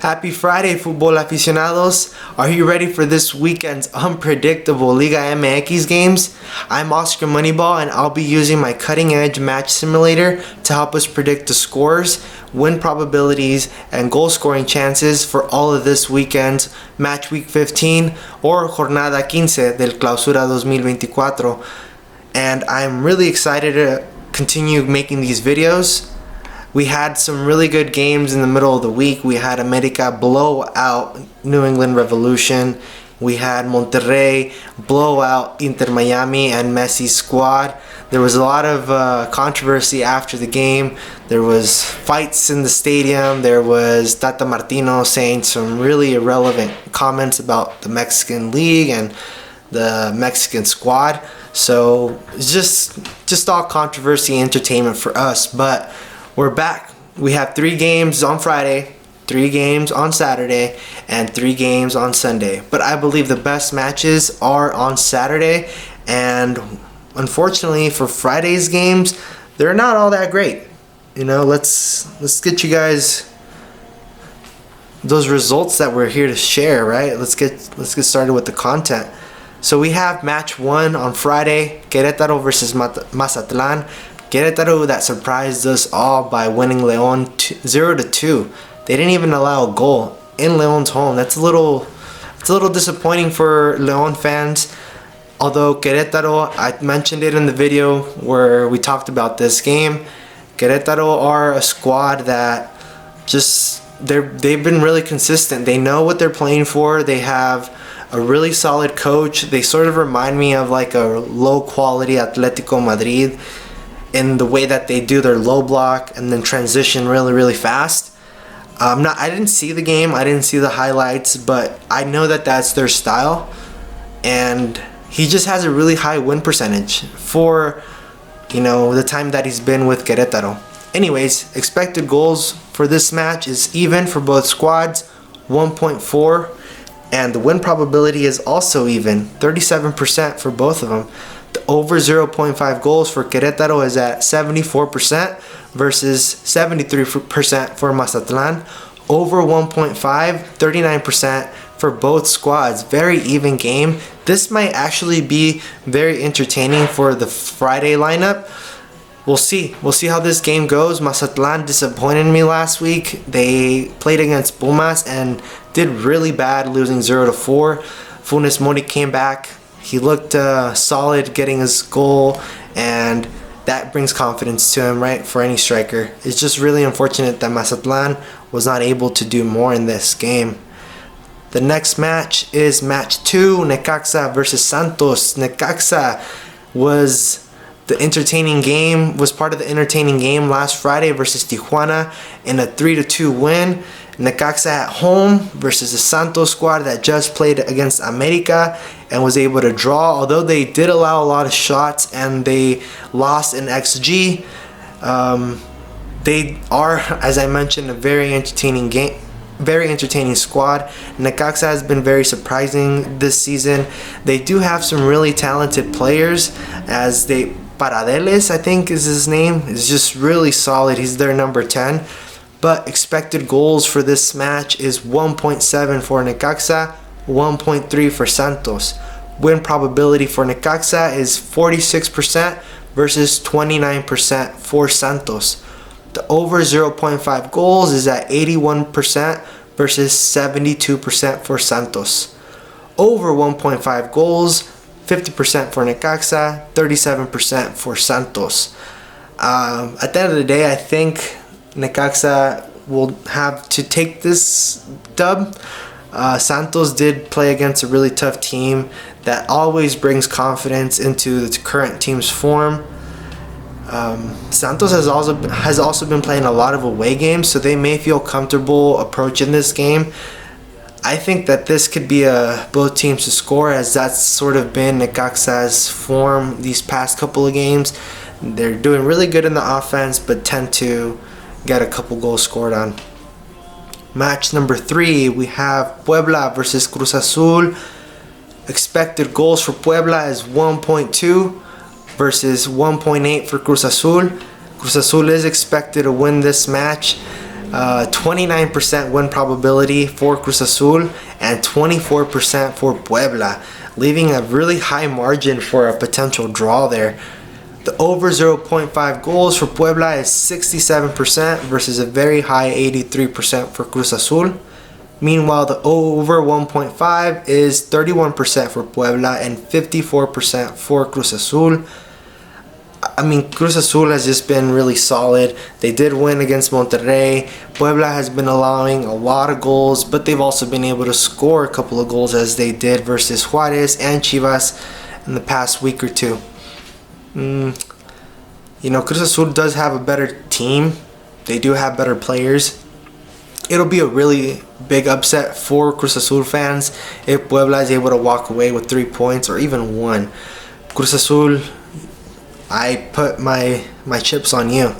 Happy Friday, football aficionados. Are you ready for this weekend's unpredictable Liga MX games? I'm Oscar Moneyball and I'll be using my cutting-edge match simulator to help us predict the scores, win probabilities, and goal scoring chances for all of this weekend's match week 15 or Jornada 15 del Clausura 2024. And I'm really excited to continue making these videos. We had some really good games in the middle of the week. We had America blow out New England Revolution. We had Monterrey blow out Inter Miami and Messi's squad. There was a lot of controversy after the game. There was fights in the stadium. There was Tata Martino saying some really irrelevant comments about the Mexican League and the Mexican squad. So it's just all controversy and entertainment for us. But we're back. We have 3 games on Friday, 3 games on Saturday, and 3 games on Sunday. But I believe the best matches are on Saturday, and unfortunately for Friday's games, they're not all that great. You know, let's get you guys those results that we're here to share, right? Let's get started with the content. So we have match 1 on Friday, Querétaro versus Mazatlán. Querétaro that surprised us all by winning León 0-2. They didn't even allow a goal in León's home. It's a little disappointing for León fans. Although Querétaro, I mentioned it in the video where we talked about this game. Querétaro are a squad that they've been really consistent. They know what they're playing for. They have a really solid coach. They sort of remind me of like a low quality Atletico Madrid in the way that they do their low block and then transition really fast. I didn't see the game, I didn't see the highlights, but I know that that's their style, and he just has a really high win percentage for, you know, the time that he's been with Querétaro. Anyways, expected goals for this match is even for both squads, 1.4, and the win probability is also even, 37% for both of them. The over 0.5 goals for Querétaro is at 74% versus 73% for Mazatlán. Over 1.5, 39% for both squads. Very even game. This might actually be very entertaining for the Friday lineup. We'll see. We'll see how this game goes. Mazatlán disappointed me last week. They played against Pumas and did really bad, losing 0-4. Funes Mori came back. He looked solid getting his goal, and that brings confidence to him, right, for any striker. It's just really unfortunate that Mazatlán was not able to do more in this game. The next match is match 2, Necaxa versus Santos. Necaxa was part of the entertaining game last Friday versus Tijuana in a 3-2 win. Necaxa at home versus the Santos squad that just played against America and was able to draw, although they did allow a lot of shots and they lost in XG. They are, as I mentioned, a very entertaining squad. Necaxa has been very surprising this season. They do have some really talented players, as Paradeles, I think is his name, is just really solid. He's their number 10. But expected goals for this match is 1.7 for Necaxa, 1.3 for Santos. Win probability for Necaxa is 46% versus 29% for Santos. The over 0.5 goals is at 81% versus 72% for Santos. Over 1.5 goals, 50% for Necaxa, 37% for Santos. At the end of the day, I think Necaxa will have to take this dub. Santos did play against a really tough team that always brings confidence into the current team's form. Santos has also been playing a lot of away games, so they may feel comfortable approaching this game. I think that this could be both teams to score, as that's sort of been Necaxa's form these past couple of games. They're doing really good in the offense, but tend to get a couple goals scored on. Match number 3, we have Puebla versus Cruz Azul. Expected goals for Puebla is 1.2 versus 1.8 for Cruz Azul. Cruz Azul is expected to win this match. 29% win probability for Cruz Azul and 24% for Puebla, leaving a really high margin for a potential draw there. The over 0.5 goals for Puebla is 67% versus a very high 83% for Cruz Azul. Meanwhile, the over 1.5 is 31% for Puebla and 54% for Cruz Azul. I mean, Cruz Azul has just been really solid. They did win against Monterrey. Puebla has been allowing a lot of goals, but they've also been able to score a couple of goals as they did versus Juarez and Chivas in the past week or two. Cruz Azul does have a better team. They do have better players. It'll be a really big upset for Cruz Azul fans if Puebla is able to walk away with 3 points or even 1. Cruz Azul, I put my chips on you.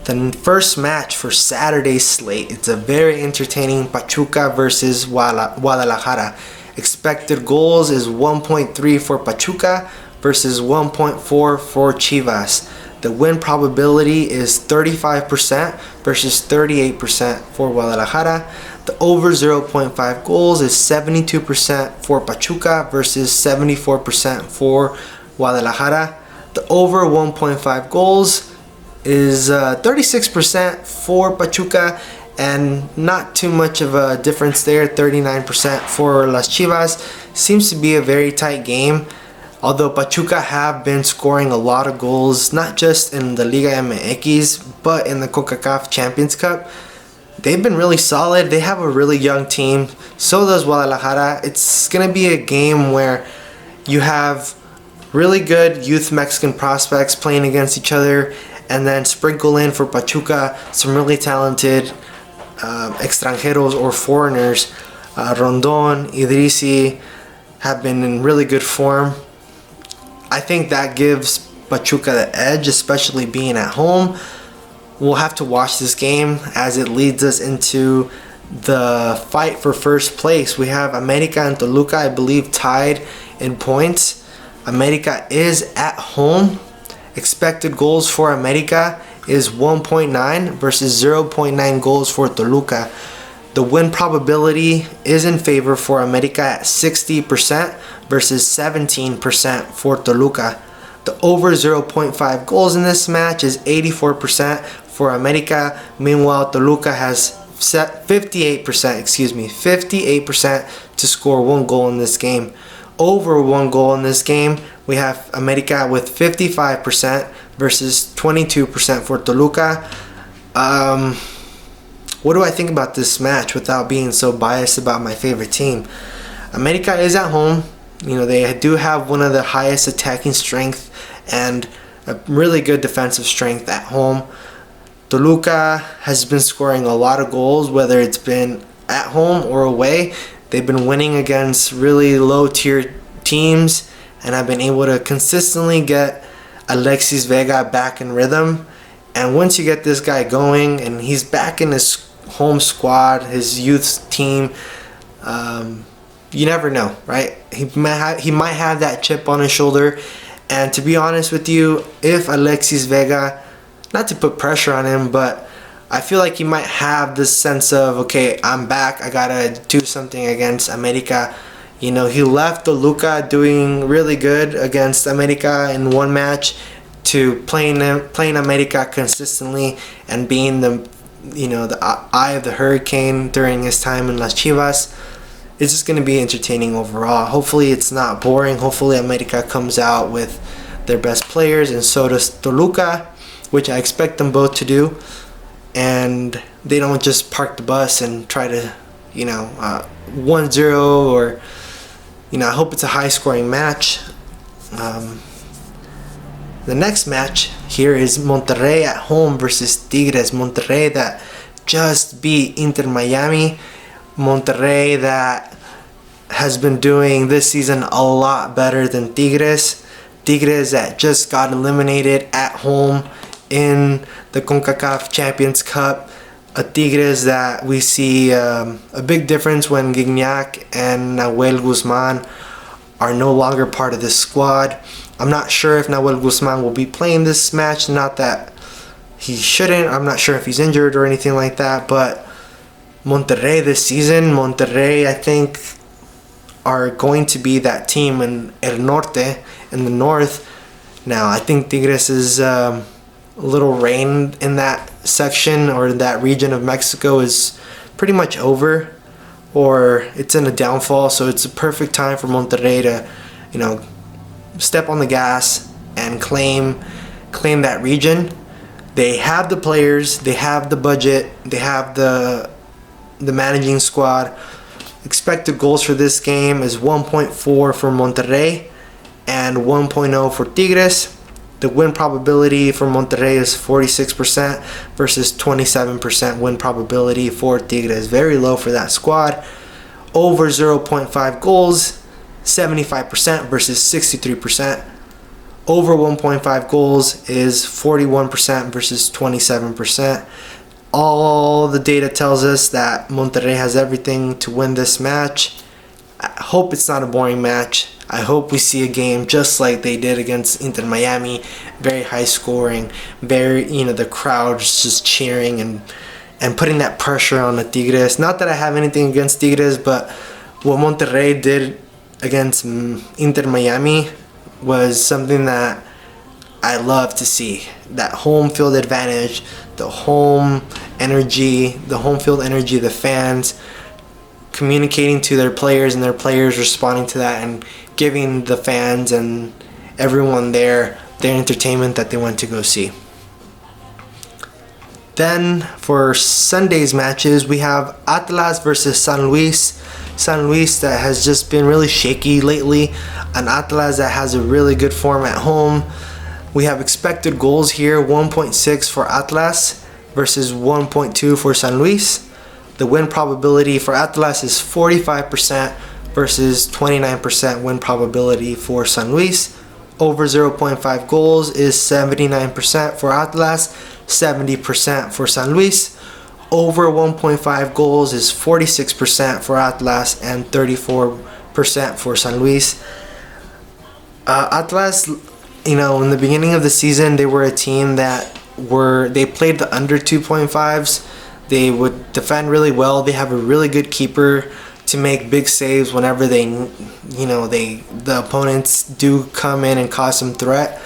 The first match for Saturday's slate, it's a very entertaining Pachuca versus Guadalajara. Expected goals is 1.3 for Pachuca versus 1.4 for Chivas. The win probability is 35% versus 38% for Guadalajara. The over 0.5 goals is 72% for Pachuca versus 74% for Guadalajara. The over 1.5 goals is 36% for Pachuca and not too much of a difference there, 39% for Las Chivas. Seems to be a very tight game. Although Pachuca have been scoring a lot of goals, not just in the Liga MX, but in the CONCACAF Champions Cup. They've been really solid. They have a really young team. So does Guadalajara. It's going to be a game where you have really good youth Mexican prospects playing against each other, and then sprinkle in for Pachuca some really talented extranjeros or foreigners. Rondon, Idrisi have been in really good form. I think that gives Pachuca the edge, especially being at home. We'll have to watch this game as it leads us into the fight for first place. We have America and Toluca, I believe, tied in points. America is at home. Expected goals for America is 1.9 versus 0.9 goals for Toluca. The win probability is in favor for America at 60% versus 17% for Toluca. The over 0.5 goals in this match is 84% for America. Meanwhile, Toluca has set 58% to score 1 goal in this game. Over 1 goal in this game, we have America with 55% versus 22% for Toluca. What do I think about this match without being so biased about my favorite team? America is at home. They do have one of the highest attacking strength and a really good defensive strength at home. Toluca has been scoring a lot of goals, whether it's been at home or away. They've been winning against really low-tier teams and have been able to consistently get Alexis Vega back in rhythm. And once you get this guy going and he's back in his home squad, his youth team, you never know, right? He might have that chip on his shoulder. And to be honest with you, if Alexis Vega, not to put pressure on him, but I feel like he might have this sense of, okay, I'm back, I gotta do something against America. He left Toluca doing really good against America in one match to playing America consistently and being the eye of the hurricane during his time in Las Chivas. It's just going to be entertaining overall. Hopefully it's not boring. Hopefully America comes out with their best players, and so does Toluca, which I expect them both to do. And they don't just park the bus and try to 1-0 or I hope it's a high scoring match. The next match here is Monterrey at home versus Tigres. Monterrey that just beat Inter Miami. Monterrey that has been doing this season a lot better than Tigres. Tigres that just got eliminated at home in the CONCACAF Champions Cup. A Tigres that we see a big difference when Gignac and Nahuel Guzman are no longer part of this squad. I'm not sure if Nahuel Guzman will be playing this match. Not that He shouldn't. I'm not sure if he's injured or anything like that, but Monterrey this season, I think, are going to be that team in El Norte, in the north. Now, I think Tigres is a little rain in that section or that region of Mexico is pretty much over, or it's in a downfall. So it's a perfect time for Monterrey to, step on the gas and claim that region. They have the players, they have the budget, they have the managing squad. Expected goals for this game is 1.4 for Monterrey and 1.0 for Tigres. The win probability for Monterrey is 46% versus 27% win probability for Tigres. Very low for that squad. Over 0.5 goals, 75% versus 63%. Over 1.5 goals is 41% versus 27%. All the data tells us that Monterrey has everything to win this match. I hope it's not a boring match. I hope we see a game just like they did against Inter Miami. Very high scoring, the crowd's just cheering and putting that pressure on the Tigres. Not that I have anything against Tigres, but what Monterrey did against Inter Miami was something that I love to see. That home field advantage, the home field energy, the fans communicating to their players and their players responding to that and giving the fans and everyone there their entertainment that they went to go see. Then for Sunday's matches, we have Atlas versus San Luis. San Luis that has just been really shaky lately, and Atlas that has a really good form at home. We have expected goals here, 1.6 for Atlas versus 1.2 for San Luis. The win probability for Atlas is 45% versus 29% win probability for San Luis. Over 0.5 goals is 79% for Atlas, 70% for San Luis. Over 1.5 goals is 46% for Atlas and 34% for San Luis. Atlas, in the beginning of the season, they were a team that they played the under 2.5s. They would defend really well. They have a really good keeper to make big saves whenever the opponents do come in and cause some threat.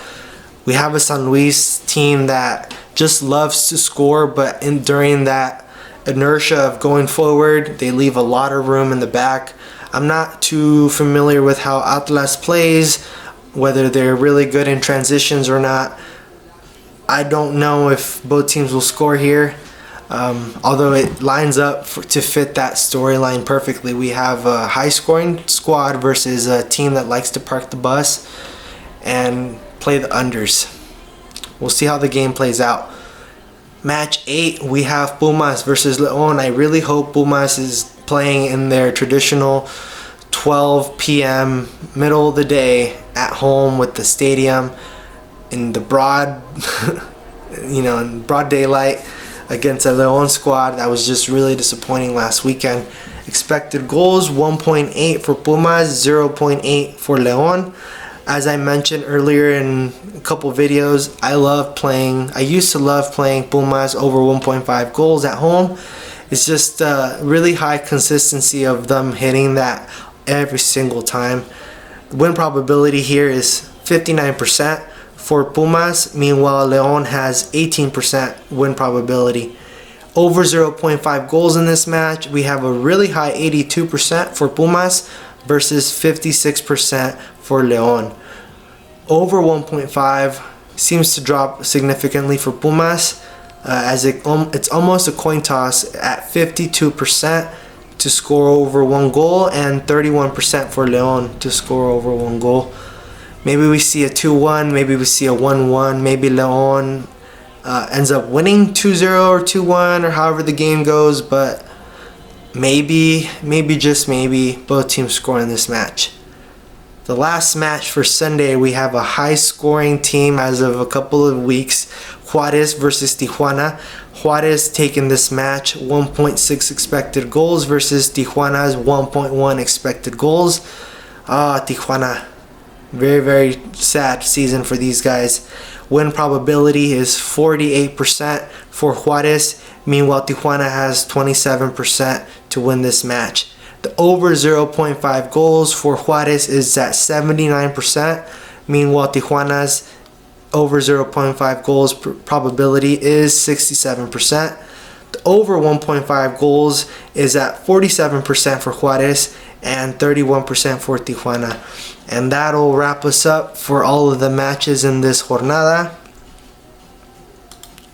We have a San Luis team that just loves to score, but during that inertia of going forward, they leave a lot of room in the back. I'm not too familiar with how Atlas plays, whether they're really good in transitions or not. I don't know if both teams will score here, although it lines up to fit that storyline perfectly. We have a high-scoring squad versus a team that likes to park the bus and play the unders. We'll see how the game plays out. Match 8, we have Pumas versus León. I really hope Pumas is playing in their traditional 12 p.m. middle of the day at home with the stadium in the broad in broad daylight against a León squad that was just really disappointing last weekend. Expected goals 1.8 for Pumas, 0.8 for León. As I mentioned earlier in a couple videos, I used to love playing Pumas over 1.5 goals at home. It's just really high consistency of them hitting that every single time. The win probability here is 59% for Pumas. Meanwhile, León has 18% win probability. Over 0.5 goals in this match, we have a really high 82% for Pumas versus 56% for León. Over 1.5 seems to drop significantly for Pumas, as it's almost a coin toss at 52% to score over one goal and 31% for León to score over one goal. Maybe we see a 2-1, maybe we see a 1-1, maybe León ends up winning 2-0 or 2-1 or however the game goes, but maybe, just maybe, both teams score in this match. The last match for Sunday, we have a high-scoring team as of a couple of weeks, Juarez versus Tijuana. Juarez taking this match, 1.6 expected goals versus Tijuana's 1.1 expected goals. Tijuana, Very, very sad season for these guys. Win probability is 48% for Juarez. Meanwhile, Tijuana has 27% to win this match. The over 0.5 goals for Juarez is at 79%. Meanwhile, Tijuana's over 0.5 goals probability is 67%. The over 1.5 goals is at 47% for Juarez and 31% for Tijuana. And that'll wrap us up for all of the matches in this jornada.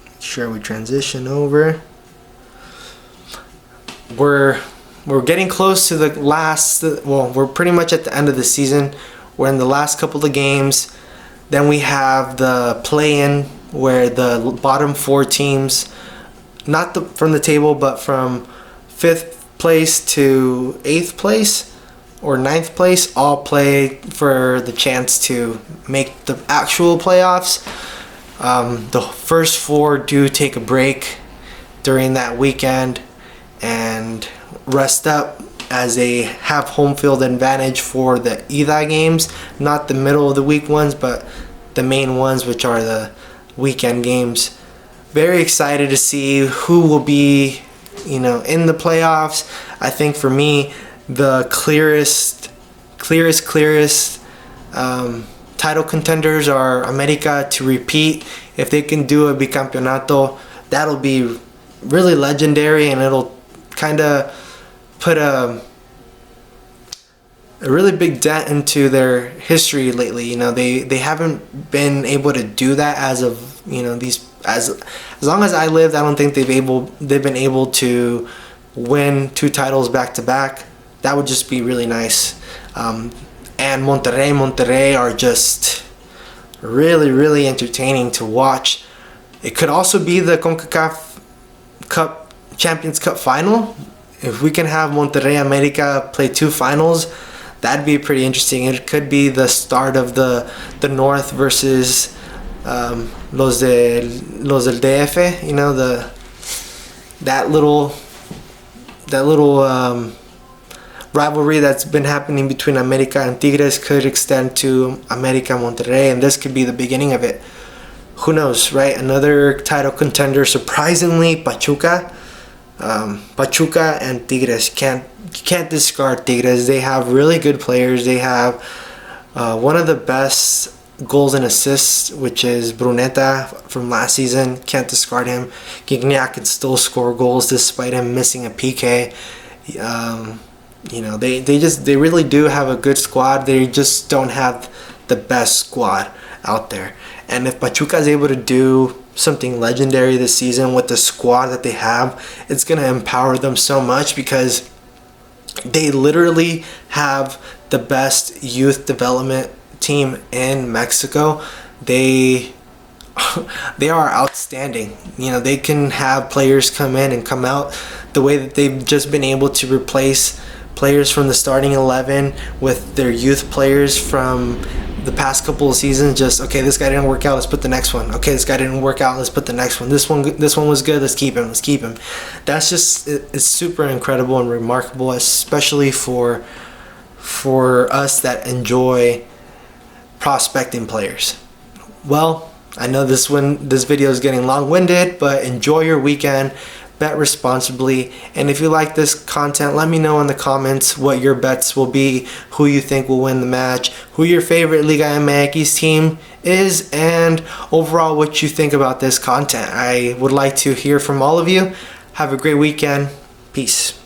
Make sure we transition over. We're getting close to the last, well, we're pretty much at the end of the season. We're in the last couple of games. Then we have the play-in, where the bottom 4 teams, not from the table, but from 5th place to 8th place or 9th place, all play for the chance to make the actual playoffs. The first 4 do take a break during that weekend and rest up, as they have home field advantage for the ida games, not the middle of the week ones, but the main ones, which are the weekend games. Very excited to see who will be, in the playoffs. I think for me, the clearest title contenders are America to repeat. If they can do a bicampeonato, that'll be really legendary, and it'll kind of put a really big dent into their history lately. They haven't been able to do that as of these as long as I lived. I don't think they've been able to win 2 titles back to back. That would just be really nice. And Monterrey are just really, really entertaining to watch. It could also be the CONCACAF Cup Champions Cup final. If we can have Monterrey America play 2 finals, that'd be pretty interesting. It could be the start of the North versus los del DF. That little rivalry that's been happening between America and Tigres could extend to America Monterrey, and this could be the beginning of it. Who knows, right? Another title contender, surprisingly, Pachuca. Pachuca and Tigres, can't discard Tigres. They have really good players. They have one of the best goals and assists, which is Bruneta from last season. Can't discard him. Gignac can still score goals despite him missing a PK. They really do have a good squad. They just don't have the best squad out there. And if Pachuca is able to do something legendary this season with the squad that they have, it's going to empower them so much, because they literally have the best youth development team in Mexico. They are outstanding. They can have players come in and come out the way that they've just been able to replace players from the starting 11 with their youth players from the past couple of seasons. Just, okay, this guy didn't work out, let's put the next one. Okay, this guy didn't work out, let's put the next one. This one was good, let's keep him. That's just, it's super incredible and remarkable, especially for us that enjoy prospecting players. Well, I know this video is getting long-winded, but enjoy your weekend. Bet responsibly, and if you like this content, let me know in the comments what your bets will be, who you think will win the match, who your favorite Liga MX team is, and overall what you think about this content. I would like to hear from all of you. Have a great weekend. Peace.